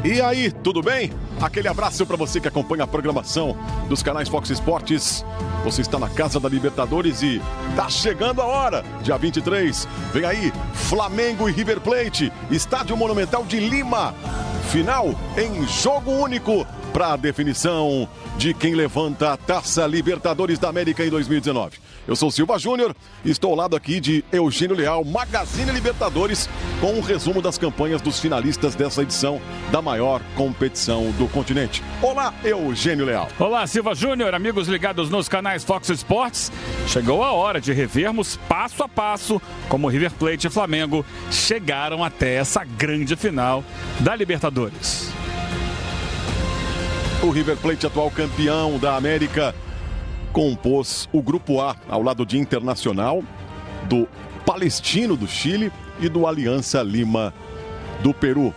E aí, tudo bem? Aquele abraço para você que acompanha a programação dos canais Fox Sports. Você está na Casa da Libertadores e tá chegando a hora. Dia 23, vem aí Flamengo e River Plate, Estádio Monumental de Lima. Final em jogo único para a definição de quem levanta a Taça Libertadores da América em 2019. Eu sou Silva Júnior e estou ao lado aqui de Eugênio Leal, Magazine Libertadores, com um resumo das campanhas dos finalistas dessa edição da maior competição do continente. Olá, Eugênio Leal. Olá, Silva Júnior, amigos ligados nos canais Fox Sports. Chegou a hora de revermos passo a passo como River Plate e Flamengo chegaram até essa grande final da Libertadores. O River Plate, atual campeão da América, compôs o Grupo A ao lado de Internacional, do Palestino do Chile e do Aliança Lima do Peru,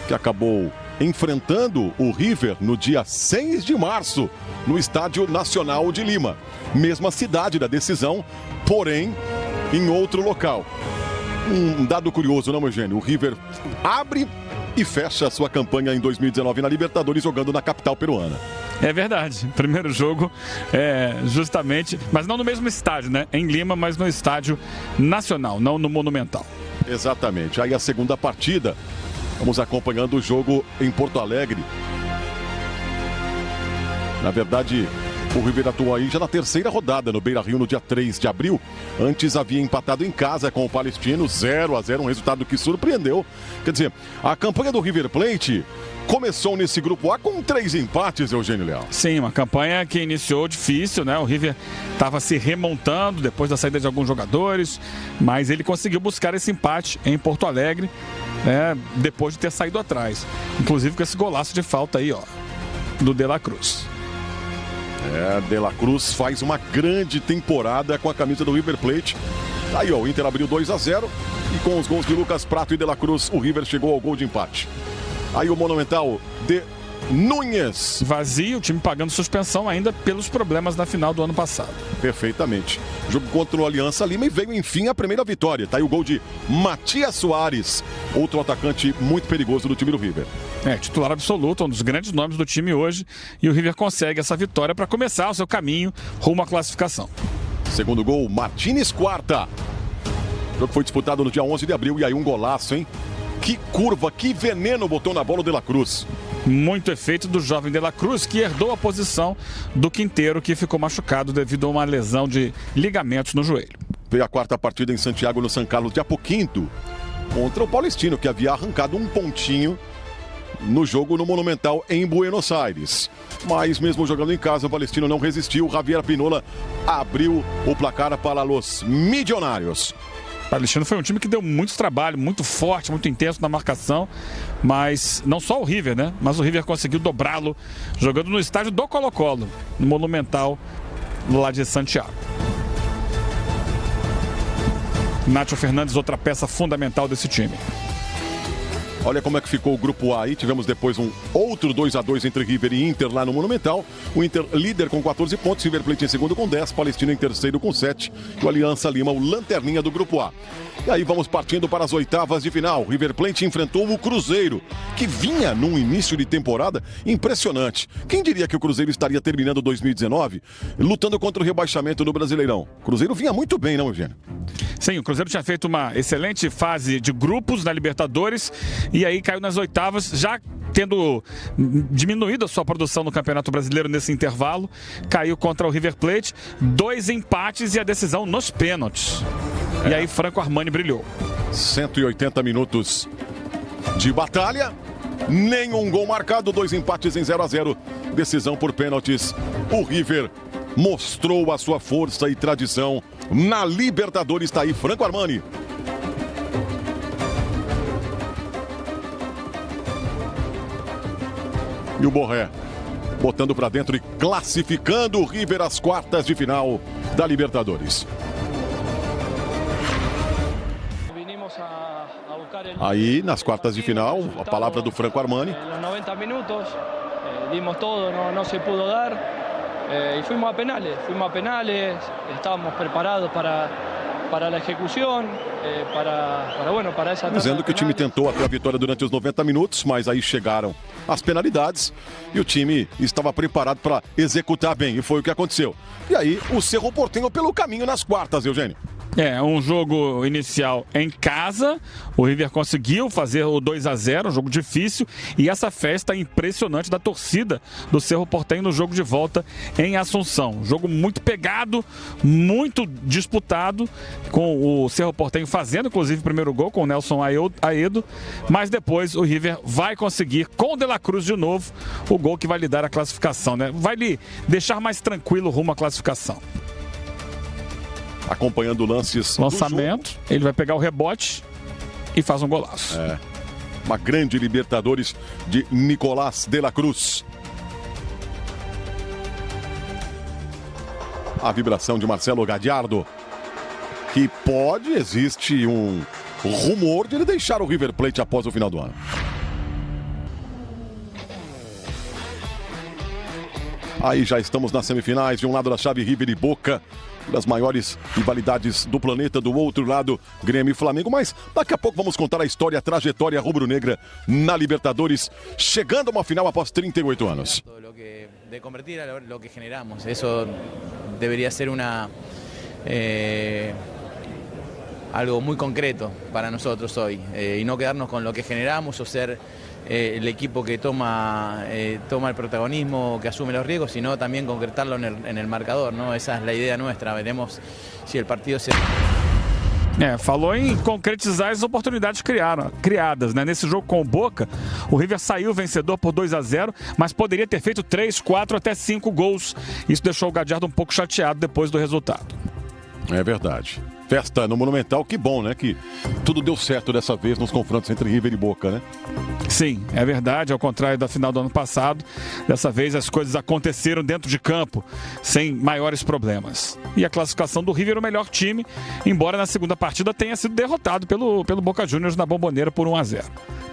que acabou enfrentando o River no dia 6 de março, no Estádio Nacional de Lima. Mesma cidade da decisão, porém em outro local. Um dado curioso, não, Eugênio? O River abre e fecha a sua campanha em 2019 na Libertadores jogando na capital peruana. É verdade. Primeiro jogo justamente, mas não no mesmo estádio, né? Em Lima, mas no estádio nacional, não no Monumental. Exatamente. Aí a segunda partida, vamos acompanhando o jogo em Porto Alegre. Na verdade, o River atuou aí já na terceira rodada no Beira-Rio no dia 3 de abril. Antes havia empatado em casa com o Palestino, 0-0, um resultado que surpreendeu. Quer dizer, a campanha do River Plate começou nesse grupo A com 3 empates, Eugênio Leal. Sim, uma campanha que iniciou difícil, né? O River estava se remontando depois da saída de alguns jogadores, mas ele conseguiu buscar esse empate em Porto Alegre, né? Depois de ter saído atrás. Inclusive com esse golaço de falta aí, ó, do De La Cruz. De La Cruz faz uma grande temporada com a camisa do River Plate. Aí, ó, o Inter abriu 2-0 e com os gols de Lucas Prato e De La Cruz, o River chegou ao gol de empate. Aí o Monumental de Núñez. Vazio, o time pagando suspensão ainda pelos problemas na final do ano passado. Perfeitamente. Jogo contra o Aliança Lima e veio, enfim, a primeira vitória. Tá aí o gol de Matias Soares, outro atacante muito perigoso do time do River. Titular absoluto, um dos grandes nomes do time hoje. E o River consegue essa vitória para começar o seu caminho rumo à classificação. Segundo gol, Martínez Quarta. O jogo foi disputado no dia 11 de abril e aí um golaço, hein? Que curva, que veneno botou na bola o De La Cruz. Muito efeito do jovem De La Cruz, que herdou a posição do Quinteiro, que ficou machucado devido a uma lesão de ligamentos no joelho. Veio a quarta partida em Santiago, no São Carlos de Apoquinto, contra o Palestino, que havia arrancado um pontinho no jogo no Monumental em Buenos Aires. Mas mesmo jogando em casa, o Palestino não resistiu. Javier Pinola abriu o placar para os Milionários. O Palestino foi um time que deu muito trabalho, muito forte, muito intenso na marcação, mas não só o River, né? Mas o River conseguiu dobrá-lo jogando no estádio do Colo-Colo, no Monumental, lá de Santiago. Nacho Fernandes, outra peça fundamental desse time. Olha como é que ficou o Grupo A aí. Tivemos depois um outro 2-2 entre River e Inter lá no Monumental. O Inter líder com 14 pontos, River Plate em segundo com 10, Palestino em terceiro com 7 e o Aliança Lima, o lanterninha do Grupo A. E aí vamos partindo para as oitavas de final. River Plate enfrentou o Cruzeiro, que vinha num início de temporada impressionante. Quem diria que o Cruzeiro estaria terminando 2019 lutando contra o rebaixamento no Brasileirão? O Cruzeiro vinha muito bem, não, Eugênio? Sim, o Cruzeiro tinha feito uma excelente fase de grupos na Libertadores e aí caiu nas oitavas, já tendo diminuído a sua produção no Campeonato Brasileiro nesse intervalo. Caiu contra o River Plate, 2 empates e a decisão nos pênaltis. E aí Franco Armani brilhou. 180 minutos de batalha, nenhum gol marcado, 2 empates em 0-0, decisão por pênaltis. O River mostrou a sua força e tradição na Libertadores. Está aí Franco Armani. E o Borré botando para dentro e classificando o River às quartas de final da Libertadores. Aí, nas quartas de final, a palavra do Franco Armani. Nos 90 minutos, dimos todo, não se pudo dar. E fuimos a penales, estávamos preparados para la ejecución, para esa... Dizendo que o time tentou até a vitória durante os 90 minutos, mas aí chegaram as penalidades e o time estava preparado para executar bem, e foi o que aconteceu. E aí o Cerro Porteño pelo caminho nas quartas, Eugênio. Um jogo inicial em casa, o River conseguiu fazer o 2-0, um jogo difícil, e essa festa impressionante da torcida do Cerro Porteño no jogo de volta em Assunção. Jogo muito pegado, muito disputado, com o Cerro Porteño fazendo inclusive o primeiro gol com o Nelson Aedo, mas depois o River vai conseguir, com o De La Cruz de novo, o gol que vai lhe dar a classificação, né? Vai lhe deixar mais tranquilo rumo à classificação. Acompanhando lances. Lançamento, ele vai pegar o rebote e faz um golaço. Uma grande Libertadores de Nicolás De La Cruz. A vibração de Marcelo Gadiardo, que existe um rumor de ele deixar o River Plate após o final do ano. Aí já estamos nas semifinais, de um lado da chave River e Boca, das maiores rivalidades do planeta, do outro lado Grêmio e Flamengo, mas daqui a pouco vamos contar a história, a trajetória rubro-negra na Libertadores, chegando a uma final após 38 anos. De convertir a lo que generamos, eso debería ser algo muy concreto para nosotros hoy, y no quedarnos con lo que generamos o ser el equipo que toma el protagonismo, que asume los riesgos, sino también concretarlo en el marcador, ¿no? Esa es la idea nuestra, veremos si el partido se... Falou em concretizar as oportunidades criadas, né? Nesse jogo com o Boca, o River saiu vencedor por 2-0, mas poderia ter feito 3, 4, até 5 gols. Isso deixou o Gadiardo um pouco chateado depois do resultado. É verdade. Festa no Monumental, que bom, né? Que tudo deu certo dessa vez nos confrontos entre River e Boca, né? Sim, é verdade, ao contrário da final do ano passado. Dessa vez as coisas aconteceram dentro de campo, sem maiores problemas. E a classificação do River, o melhor time, embora na segunda partida tenha sido derrotado pelo Boca Juniors na Bomboneira por 1-0.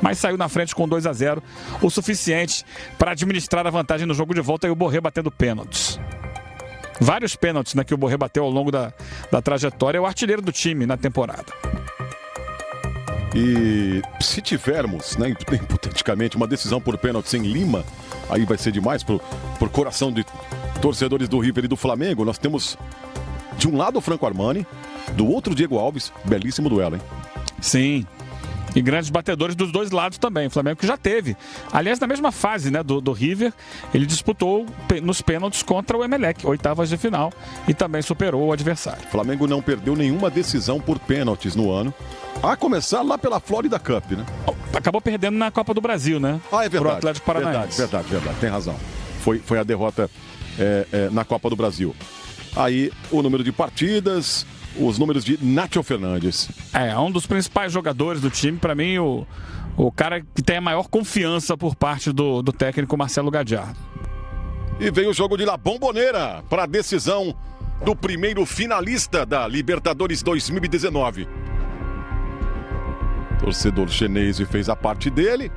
Mas saiu na frente com 2-0, o suficiente para administrar a vantagem no jogo de volta, e o Borré batendo pênaltis. Vários pênaltis, né, que o Borré bateu ao longo da trajetória, é o artilheiro do time na temporada. E se tivermos, né, hipoteticamente, uma decisão por pênaltis em Lima, aí vai ser demais por coração de torcedores do River e do Flamengo. Nós temos de um lado o Franco Armani, do outro o Diego Alves. Belíssimo duelo, hein? Sim. E grandes batedores dos dois lados também. O Flamengo que já teve. Aliás, na mesma fase, né, do River, ele disputou nos pênaltis contra o Emelec, oitavas de final, e também superou o adversário. O Flamengo não perdeu nenhuma decisão por pênaltis no ano, a começar lá pela Florida Cup, né? Acabou perdendo na Copa do Brasil, né? É verdade. Pro Atlético Paranaense. Verdade. Tem razão. Foi a derrota na Copa do Brasil. Aí o número de partidas, os números de Nacho Fernandes. Um dos principais jogadores do time, para mim, o cara que tem a maior confiança por parte do técnico Marcelo Gadiardo. E veio o jogo de La Bombonera para a decisão do primeiro finalista da Libertadores 2019. Torcedor chinês fez a parte dele.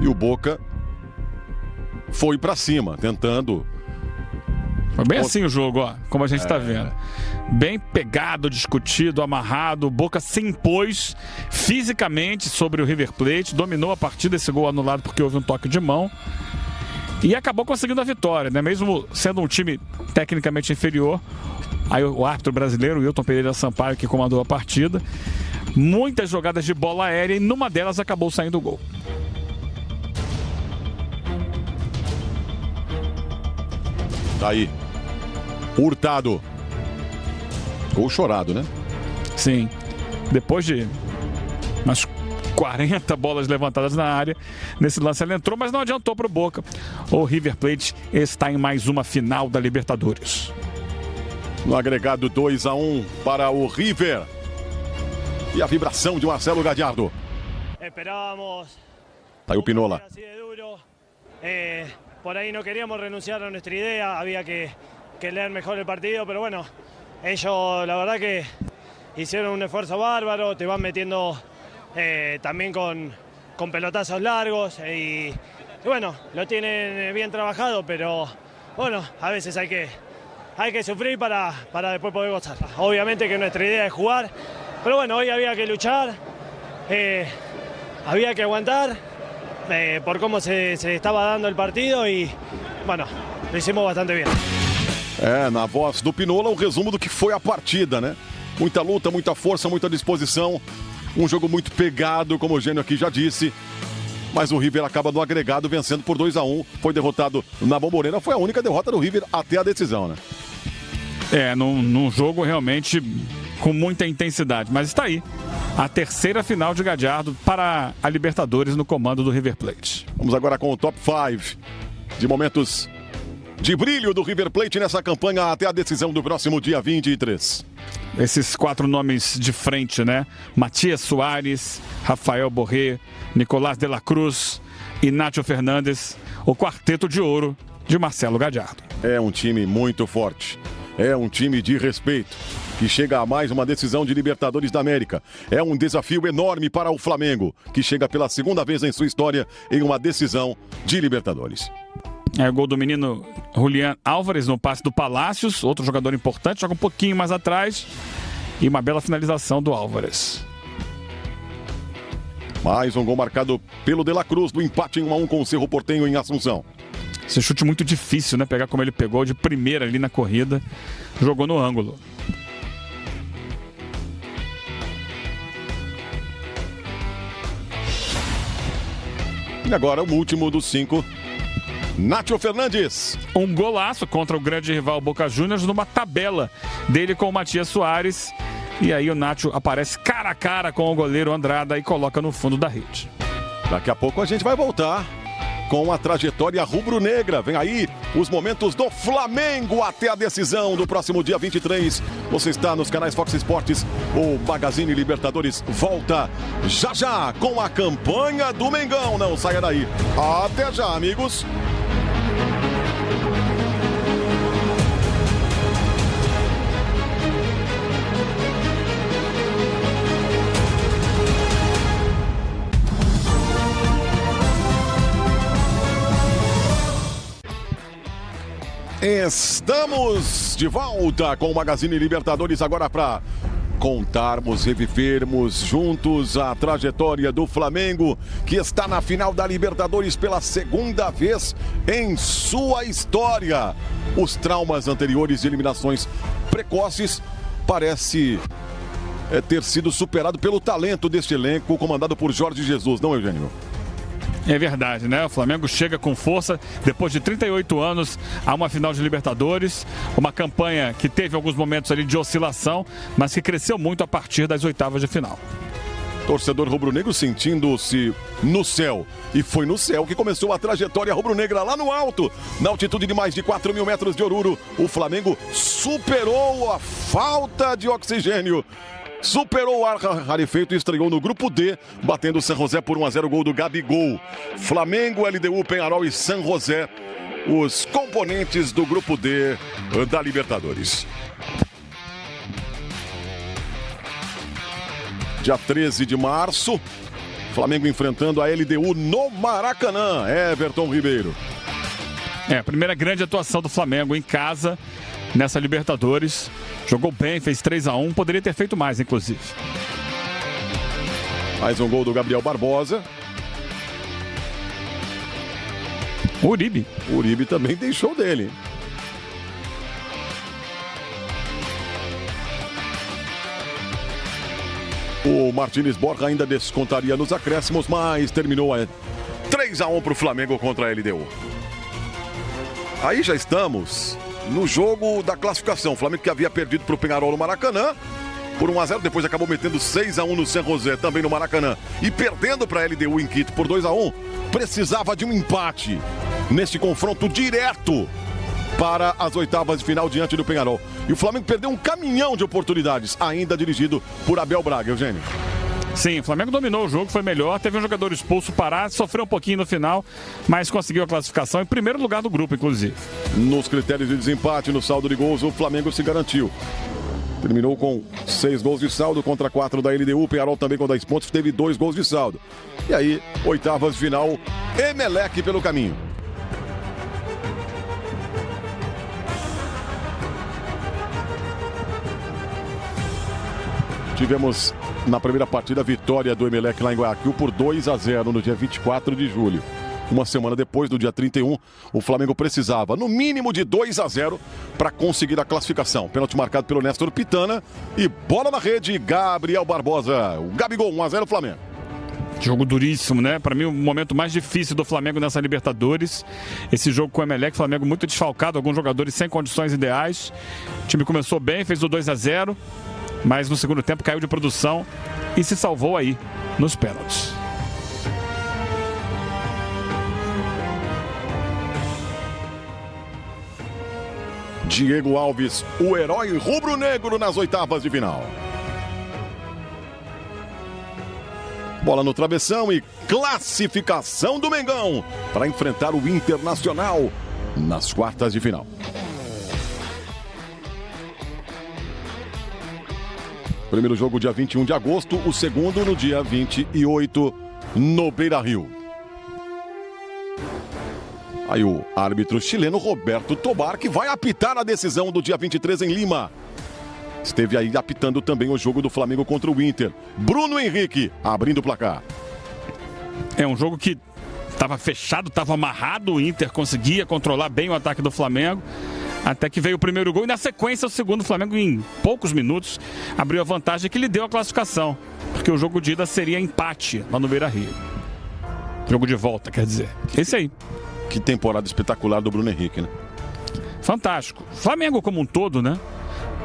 E o Boca foi para cima, tentando... Foi bem assim o jogo, ó, como a gente está vendo. Bem pegado, discutido, amarrado. O Boca se impôs fisicamente sobre o River Plate, dominou a partida, esse gol anulado porque houve um toque de mão. E acabou conseguindo a vitória, né? Mesmo sendo um time tecnicamente inferior. Aí o árbitro brasileiro, Wilton Pereira Sampaio, que comandou a partida. Muitas jogadas de bola aérea e numa delas acabou saindo o gol. Tá aí. Hurtado. Gol chorado, né? Sim. Depois de umas 40 bolas levantadas na área, nesse lance ele entrou, mas não adiantou para o Boca. O River Plate está em mais uma final da Libertadores. No agregado 2-1 para o River. E a vibração de Marcelo Gadiardo. Esperábamos. Tá aí o Pinola. Por ahí no queríamos renunciar a nuestra idea, había que leer mejor el partido, pero bueno, ellos la verdad que hicieron un esfuerzo bárbaro, te van metiendo también con pelotazos largos y bueno, lo tienen bien trabajado, pero bueno, a veces hay hay que sufrir para después poder gozar. Obviamente que nuestra idea es jugar, pero bueno, hoy había que luchar, había que aguantar por cómo se estava dando o partido e, bueno, lo hicimos bastante bem. Na voz do Pinola, o resumo do que foi a partida, né? Muita luta, muita força, muita disposição. Um jogo muito pegado, como o Gênio aqui já disse. Mas o River acaba no agregado vencendo por 2-1. Foi derrotado na Bombonera. Foi a única derrota do River até a decisão, né? Num jogo realmente com muita intensidade. Mas está aí. A terceira final de Gallardo para a Libertadores no comando do River Plate. Vamos agora com o top 5 de momentos de brilho do River Plate nessa campanha até a decisão do próximo dia 23. Esses 4 nomes de frente, né? Matias Soares, Rafael Borré, Nicolás de la Cruz e Nacho Fernandes, o quarteto de ouro de Marcelo Gallardo. É um time muito forte, é um time de respeito, que chega a mais uma decisão de Libertadores da América. É um desafio enorme para o Flamengo, que chega pela segunda vez em sua história em uma decisão de Libertadores. É o gol do menino Julián Álvares no passe do Palácios, outro jogador importante, joga um pouquinho mais atrás. E uma bela finalização do Álvares. Mais um gol marcado pelo De la Cruz, do empate em 1-1 com o Cerro Porteño em Assunção. Esse chute muito difícil, né? Pegar como ele pegou de primeira ali na corrida. Jogou no ângulo. E agora o último dos 5. Nacho Fernandes. Um golaço contra o grande rival Boca Juniors numa tabela dele com o Matias Soares. E aí o Nacho aparece cara a cara com o goleiro Andrada e coloca no fundo da rede. Daqui a pouco a gente vai voltar com a trajetória rubro-negra. Vem aí os momentos do Flamengo até a decisão do próximo dia 23. Você está nos canais Fox Sports. O Magazine Libertadores volta já já com a campanha do Mengão. Não saia daí. Até já, amigos. Estamos de volta com o Magazine Libertadores agora para contarmos, revivermos juntos a trajetória do Flamengo, que está na final da Libertadores pela segunda vez em sua história. Os traumas anteriores de eliminações precoces parece ter sido superado pelo talento deste elenco comandado por Jorge Jesus, não, Eugênio? É verdade, né? O Flamengo chega com força depois de 38 anos a uma final de Libertadores. Uma campanha que teve alguns momentos ali de oscilação, mas que cresceu muito a partir das oitavas de final. Torcedor rubro-negro sentindo-se no céu. E foi no céu que começou a trajetória rubro-negra lá no alto. Na altitude de mais de 4.000 metros de Oruro, o Flamengo superou a falta de oxigênio. Superou o ar rarefeito e estreou no grupo D, batendo o San José por 1-0, gol do Gabigol. Flamengo, LDU, Peñarol e San José, os componentes do grupo D da Libertadores. Dia 13 de março, Flamengo enfrentando a LDU no Maracanã. Everton Ribeiro. A primeira grande atuação do Flamengo em casa nessa Libertadores. Jogou bem, fez 3-1, poderia ter feito mais, inclusive. Mais um gol do Gabriel Barbosa. Uribe. O Uribe também deixou dele. O Martínez Borja ainda descontaria nos acréscimos, mas terminou 3-1 para o Flamengo contra a LDU. Aí já estamos no jogo da classificação. O Flamengo que havia perdido para o Peñarol no Maracanã por 1-0, depois acabou metendo 6-1 no San José, também no Maracanã, e perdendo para a LDU em Quito por 2-1, precisava de um empate neste confronto direto para as oitavas de final diante do Peñarol. E o Flamengo perdeu um caminhão de oportunidades, ainda dirigido por Abel Braga, Eugênio. Sim, o Flamengo dominou o jogo, foi melhor, teve um jogador expulso, Pará, sofreu um pouquinho no final, mas conseguiu a classificação em primeiro lugar do grupo, inclusive. Nos critérios de desempate, no saldo de gols, o Flamengo se garantiu. Terminou com 6 gols de saldo contra 4 da LDU, o Peñarol também com 10 pontos, teve 2 gols de saldo. E aí, oitavas de final, Emelec pelo caminho. Tivemos na primeira partida a vitória do Emelec lá em Guayaquil por 2-0 no dia 24 de julho. Uma semana depois, no dia 31, o Flamengo precisava, no mínimo, de 2-0 para conseguir a classificação. Pênalti marcado pelo Néstor Pitana e bola na rede, Gabriel Barbosa. O Gabigol, 1-0 Flamengo. Jogo duríssimo, né? Para mim, o momento mais difícil do Flamengo nessa Libertadores. Esse jogo com o Emelec, Flamengo muito desfalcado, alguns jogadores sem condições ideais. O time começou bem, fez o 2-0, mas no segundo tempo caiu de produção e se salvou aí nos pênaltis. Diego Alves, o herói rubro-negro nas oitavas de final. Bola no travessão e classificação do Mengão para enfrentar o Internacional nas quartas de final. Primeiro jogo dia 21 de agosto, o segundo no dia 28 no Beira-Rio. Aí o árbitro chileno Roberto Tobar, que vai apitar a decisão do dia 23 em Lima. Esteve aí apitando também o jogo do Flamengo contra o Inter. Bruno Henrique abrindo o placar. É um jogo que estava fechado, estava amarrado. O Inter conseguia controlar bem o ataque do Flamengo. Até que veio o primeiro gol e na sequência o segundo. O Flamengo em poucos minutos abriu a vantagem que lhe deu a classificação. Porque o jogo de ida seria empate lá no Beira-Rio. Jogo de volta, quer dizer. Esse aí. Que temporada espetacular do Bruno Henrique, né? Fantástico. Flamengo como um todo, né?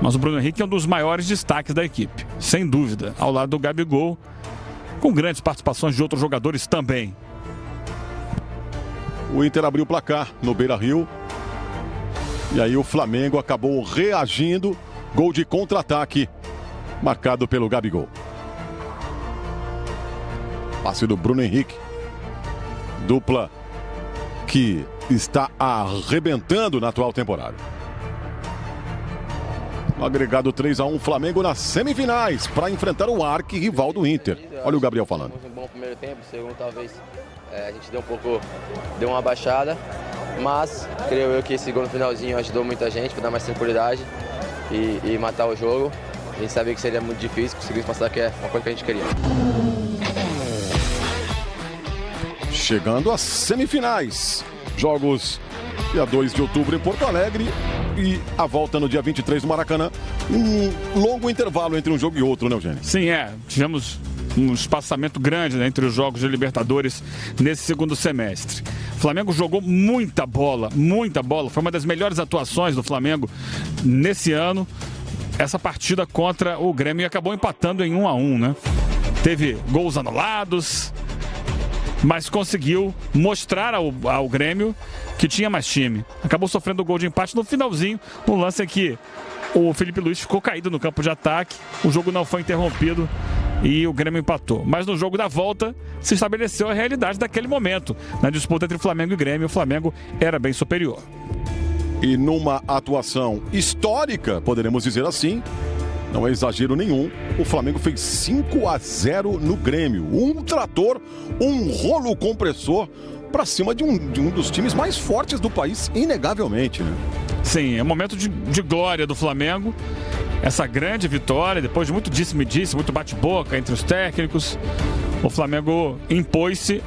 Mas o Bruno Henrique é um dos maiores destaques da equipe, sem dúvida, ao lado do Gabigol, com grandes participações de outros jogadores também. O Inter abriu o placar no Beira-Rio. E aí o Flamengo acabou reagindo. Gol de contra-ataque, marcado pelo Gabigol. Passe do Bruno Henrique. Dupla que está arrebentando na atual temporada. O agregado 3-1, Flamengo nas semifinais para enfrentar o arquirrival do Inter. Olha o Gabriel falando. Um bom primeiro tempo, segundo talvez a gente deu uma baixada, mas creio eu que esse segundo finalzinho ajudou muita gente para dar mais tranquilidade e matar o jogo. A gente sabia que seria muito difícil, conseguimos passar, que é uma coisa que a gente queria. Chegando às semifinais. Jogos dia 2 de outubro em Porto Alegre e a volta no dia 23 no Maracanã. Um longo intervalo entre um jogo e outro, né, Eugênio? Sim, tivemos um espaçamento grande, né, entre os jogos de Libertadores nesse segundo semestre. O Flamengo jogou muita bola. Foi uma das melhores atuações do Flamengo nesse ano. Essa partida contra o Grêmio acabou empatando em 1-1, né? Teve gols anulados, mas conseguiu mostrar ao Grêmio que tinha mais time. Acabou sofrendo o gol de empate no finalzinho, um lance em que o Felipe Luiz ficou caído no campo de ataque, o jogo não foi interrompido e o Grêmio empatou. Mas no jogo da volta se estabeleceu a realidade daquele momento. Na disputa entre Flamengo e Grêmio, o Flamengo era bem superior. E numa atuação histórica, poderemos dizer assim, não é exagero nenhum, o Flamengo fez 5-0 no Grêmio. Um trator, um rolo compressor para cima de um dos times mais fortes do país, inegavelmente, né? Sim, é um momento de glória do Flamengo. Essa grande vitória, depois de muito disse-me-disse, muito bate-boca entre os técnicos, o Flamengo impôs-se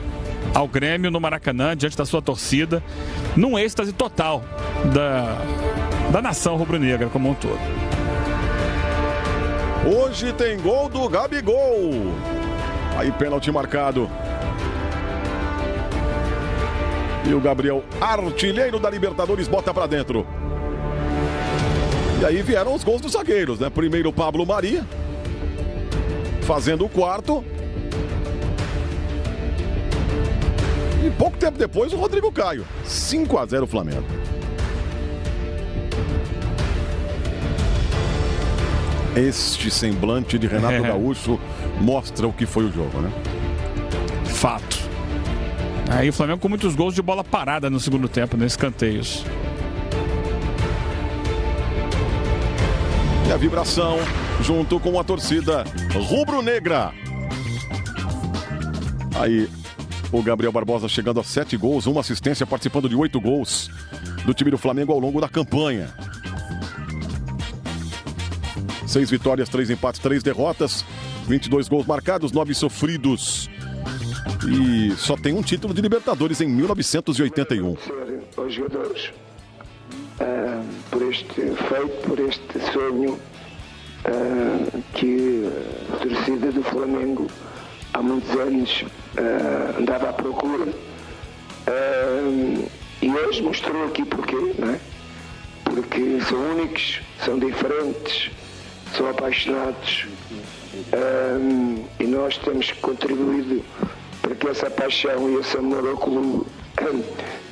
ao Grêmio no Maracanã, diante da sua torcida, num êxtase total da nação rubro-negra como um todo. Hoje tem gol do Gabigol. Aí pênalti marcado. E o Gabriel, artilheiro da Libertadores, bota pra dentro. E aí vieram os gols dos zagueiros, né? Primeiro o Pablo Mari, fazendo o quarto. E pouco tempo depois o Rodrigo Caio. 5-0 Flamengo. Este semblante de Renato Gaúcho mostra o que foi o jogo, né? Fato. Aí o Flamengo com muitos gols de bola parada no segundo tempo, nesses escanteios. E a vibração junto com a torcida rubro-negra. Aí o Gabriel Barbosa chegando a 7 gols, uma assistência, participando de 8 gols do time do Flamengo ao longo da campanha. 6 vitórias, 3 empates, 3 derrotas, 22 gols marcados, 9 sofridos. E só tem um título de Libertadores em 1981. Aos jogadores por este feito, por este sonho que a torcida do Flamengo há muitos anos andava à procura. E hoje mostrou aqui porquê, não é? Porque são únicos, são diferentes, são apaixonados e nós temos contribuído para que essa paixão e esse amor ao clube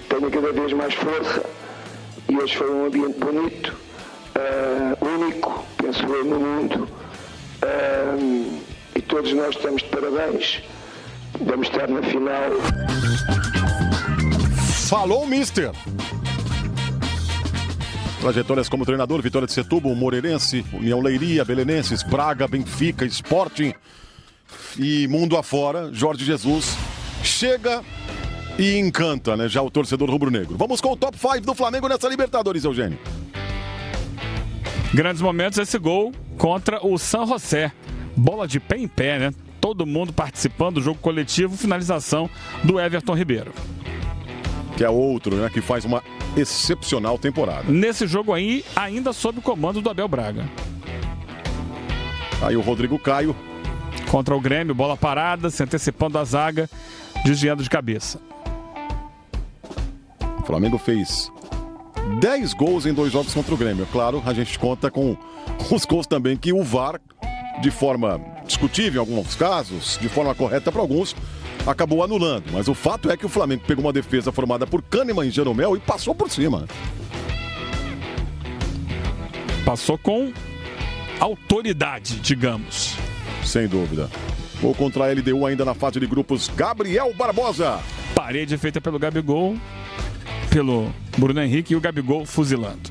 tenha cada vez mais força. E hoje foi um ambiente bonito, único, penso eu, no mundo. E todos nós estamos de parabéns. Vamos estar na final. Falou, mister! Trajetórias como treinador: Vitória de Setúbal, Moreirense, União Leiria, Belenenses, Braga, Benfica, Sporting e mundo afora. Jorge Jesus chega e encanta, né, já o torcedor rubro-negro. Vamos com o top 5 do Flamengo nessa Libertadores, Eugênio. Grandes momentos, esse gol contra o San José. Bola de pé em pé, né? Todo mundo participando do jogo coletivo, finalização do Everton Ribeiro. Que é outro, né, que faz uma excepcional temporada. Nesse jogo aí, ainda sob o comando do Abel Braga. Aí o Rodrigo Caio. Contra o Grêmio, bola parada, se antecipando a zaga, desviando de cabeça. O Flamengo fez 10 gols em 2 jogos contra o Grêmio. Claro, a gente conta com os gols também que o VAR, de forma discutível em alguns casos, de forma correta para alguns, acabou anulando. Mas o fato é que o Flamengo pegou uma defesa formada por Kahneman e Jeromel e passou por cima. Passou com autoridade, digamos. Sem dúvida. Gol contra a LDU ainda na fase de grupos, Gabriel Barbosa. Parede feita pelo Gabigol, pelo Bruno Henrique, e o Gabigol fuzilando.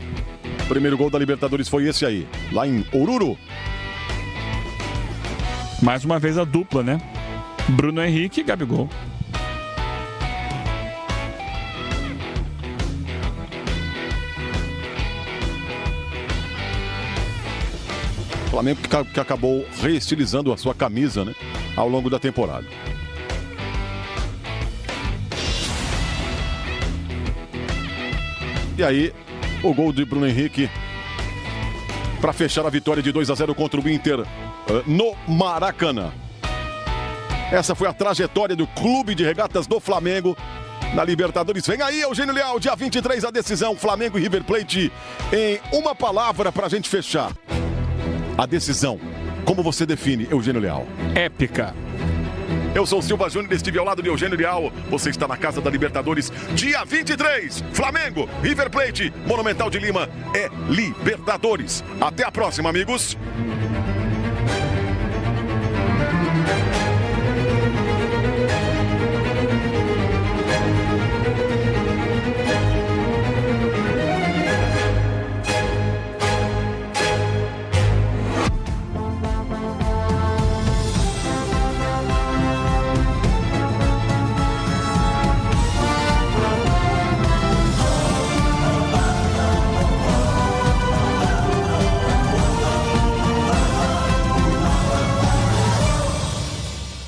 O primeiro gol da Libertadores foi esse aí, lá em Oruro. Mais uma vez a dupla, né? Bruno Henrique e Gabigol. Flamengo que acabou reestilizando a sua camisa, né, ao longo da temporada. E aí, o gol de Bruno Henrique para fechar a vitória de 2-0 contra o Inter no Maracanã. Essa foi a trajetória do Clube de Regatas do Flamengo na Libertadores. Vem aí, Eugênio Leal, dia 23, a decisão, Flamengo e River Plate. Em uma palavra pra gente fechar. A decisão, como você define, Eugênio Leal? Épica. Eu sou o Silva Júnior, estive ao lado de Eugênio Leal. Você está na Casa da Libertadores, dia 23. Flamengo, River Plate, Monumental de Lima é Libertadores. Até a próxima, amigos.